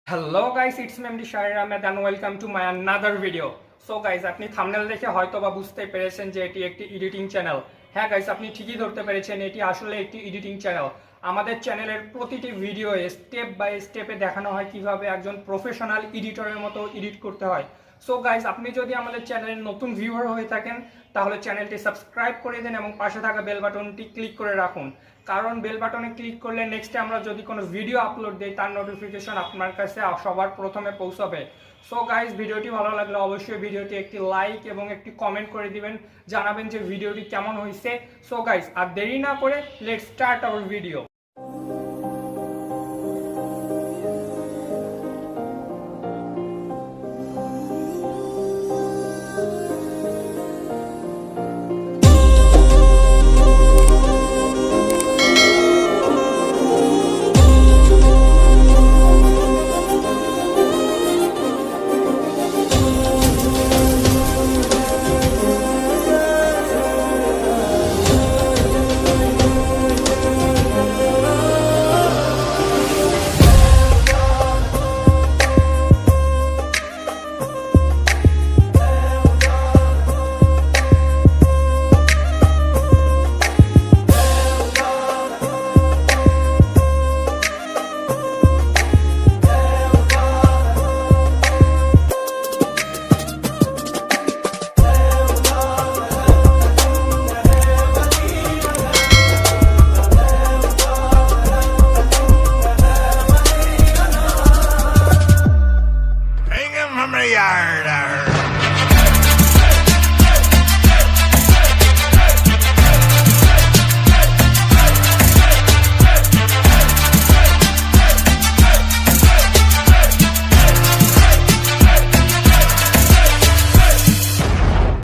Hello guys, it's me MD Shahir Ahmed and welcome to my another video. So guys, আপনি thumbnail দেখে হয়তো বা বুঝতে পেরেছেন যে এটি একটি এডিটিং চ্যানেল। হ্যাঁ গাইস, আপনি ঠিকই ধরতে পেরেছেন, এটি আসলে একটি এডিটিং চ্যানেল। আমাদের চ্যানেলের প্রতিটি ভিডিও স্টেপ বাই স্টেপে দেখানো হয় কিভাবে একজন প্রফেশনাল এডিটরের মতো এডিট করতে হয়। সো গাইস, আপনি যদি আমাদের চ্যানেলের নতুন ভিউয়ার হয়ে থাকেন তাহলে চ্যানেলটি সাবস্ক্রাইব করে দিন এবং পাশে থাকা বেল বাটনটি ক্লিক করে রাখুন, কারণ বেল বাটনে ক্লিক করলে নেক্সটে আমরা যদি কোনো ভিডিও আপলোড দিই তার নোটিফিকেশন আপনার কাছে সবার প্রথমে পৌঁছাবে। সো গাইস, ভিডিওটি ভালো লাগলে অবশ্যই ভিডিওটি একটি লাইক এবং একটি কমেন্ট করে দিবেন, জানাবেন যে ভিডিওটি কেমন হয়েছে। সো গাইস, আর দেরি না করে লেটস স্টার্ট আওয়ার ভিডিও।